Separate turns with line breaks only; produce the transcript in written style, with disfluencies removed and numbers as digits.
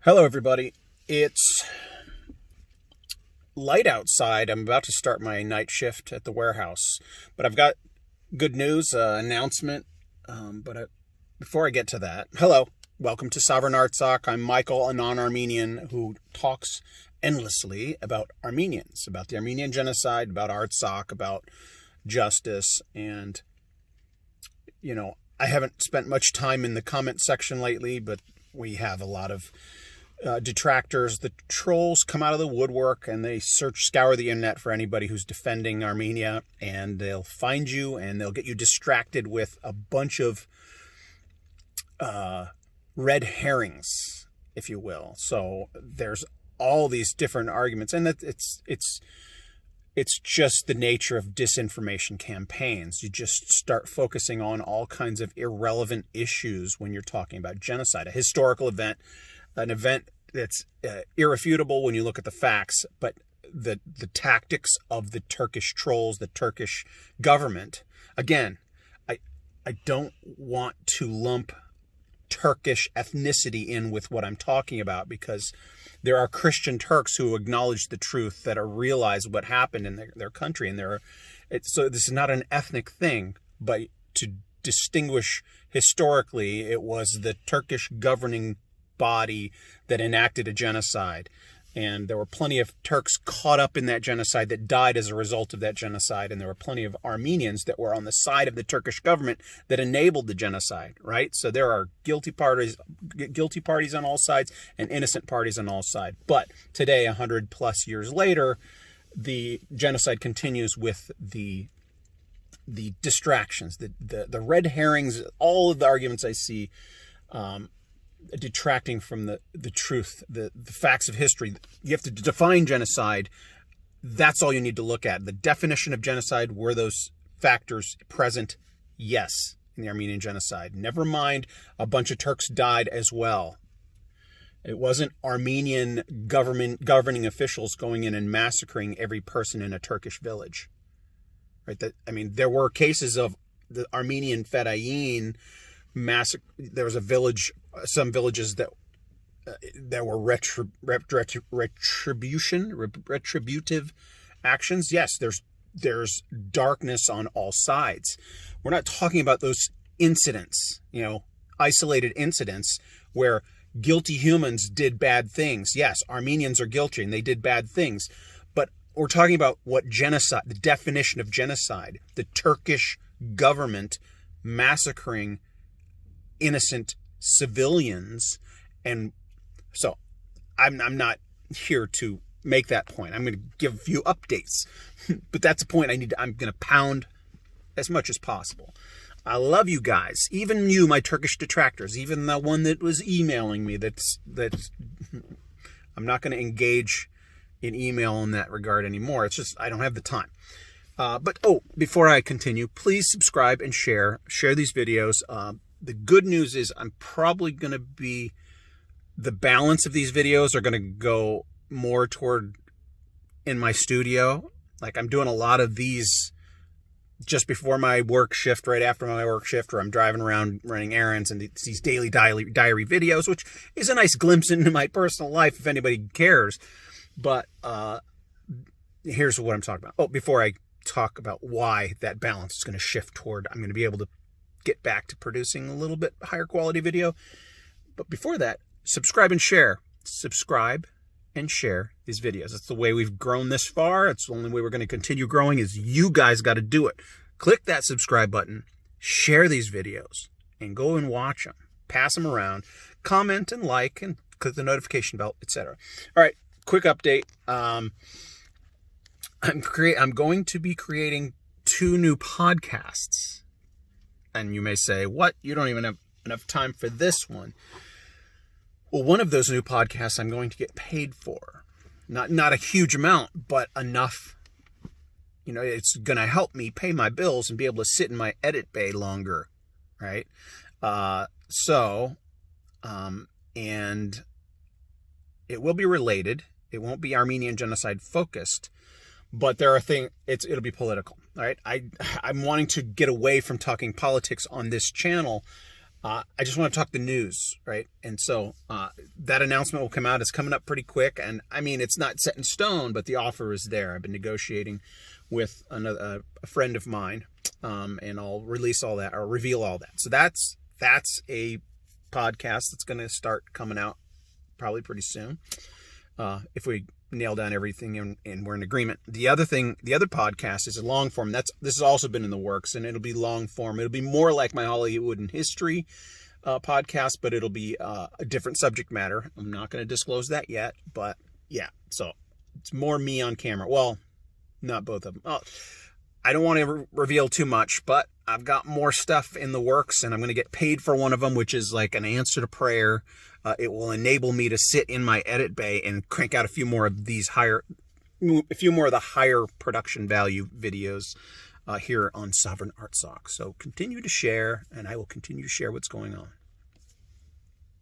Hello, everybody. It's light outside. I'm about to start my night shift at the warehouse, but I've got good news, announcement. Before I get to that, hello, welcome to Sovereign Artsakh. I'm Michael, a non-Armenian who talks endlessly about Armenians, about the Armenian genocide, about Artsakh, about justice, and, I haven't spent much time in the comment section lately, but we have a lot of detractors. The trolls come out of the woodwork and they scour the internet for anybody who's defending Armenia, and they'll find you and they'll get you distracted with a bunch of red herrings, if you will. So there's all these different arguments, and it's just the nature of disinformation campaigns. You just start focusing on all kinds of irrelevant issues when you're talking about genocide, a historical event, an event that's irrefutable when you look at the facts, but the tactics of the Turkish trolls, the Turkish government. Again, I don't want to lump Turkish ethnicity in with what I'm talking about, because there are Christian Turks who acknowledge the truth, that realize what happened in their country, and so this is not an ethnic thing, but to distinguish historically, it was the Turkish governing body that enacted a genocide, and there were plenty of Turks caught up in that genocide that died as a result of that genocide, and there were plenty of Armenians that were on the side of the Turkish government that enabled the genocide, right? So there are guilty parties on all sides and innocent parties on all sides. But today, 100 plus years later, the genocide continues with the distractions, the red herrings, all of the arguments I see detracting from the truth, the facts of history. You have to define genocide. That's all you need to look at. The definition of genocide, were those factors present? Yes, in the Armenian genocide. Never mind, a bunch of Turks died as well. It wasn't Armenian governing officials going in and massacring every person in a Turkish village, right? There were cases of the Armenian Fedayeen massacre. There was some villages that there were retributive actions. Yes, there's darkness on all sides. We're not talking about those incidents, isolated incidents where guilty humans did bad things. Yes, Armenians are guilty and they did bad things, but we're talking about what genocide, the definition of genocide, the Turkish government massacring innocent civilians. And so I'm not here to make that point. I'm going to give you updates, but that's a point I'm going to pound as much as possible. I love you guys, even you, my Turkish detractors, even the one that was emailing me. That's I'm not going to engage in email in that regard anymore. It's just I don't have the time. Before I continue, please subscribe and share these videos. The good news is I'm probably going to be, the balance of these videos are going to go more toward in my studio. Like, I'm doing a lot of these just before my work shift, right after my work shift, or I'm driving around running errands, and these daily diary videos, which is a nice glimpse into my personal life if anybody cares. But here's what I'm talking about. Before I talk about why that balance is going to shift toward, I'm going to be able to get back to producing a little bit higher quality video. But before that, subscribe and share. Subscribe and share these videos. That's the way we've grown this far. It's the only way we're going to continue growing, is you guys got to do it. Click that subscribe button, share these videos, and go and watch them. Pass them around, comment and like, and click the notification bell, etc. All right, quick update. I'm going to be creating 2 new podcasts. And you may say, what? You don't even have enough time for this one. Well, one of those new podcasts I'm going to get paid for. Not a huge amount, but enough. It's going to help me pay my bills and be able to sit in my edit bay longer, right? And it will be related. It won't be Armenian genocide focused, but there are things, it'll be political. All right. I'm wanting to get away from talking politics on this channel I just want to talk the news, right? And so that announcement will come out. It's coming up pretty quick. And I mean, it's not set in stone, but the offer is there. I've been negotiating with a friend of mine, and I'll release all that, or reveal all that. So that's a podcast that's going to start coming out probably pretty soon, if we nail down everything and we're in agreement. The other podcast is a long form. This has also been in the works, and it'll be long form. It'll be more like my Hollywood and history podcast, but it'll be a different subject matter. I'm not going to disclose that yet, but yeah. So it's more me on camera. Well, not both of them. Oh, I don't want to reveal too much, but I've got more stuff in the works, and I'm going to get paid for one of them, which is like an answer to prayer. It will enable me to sit in my edit bay and crank out a few more of the higher production value videos here on Sovereign Artsakh. So continue to share, and I will continue to share what's going on.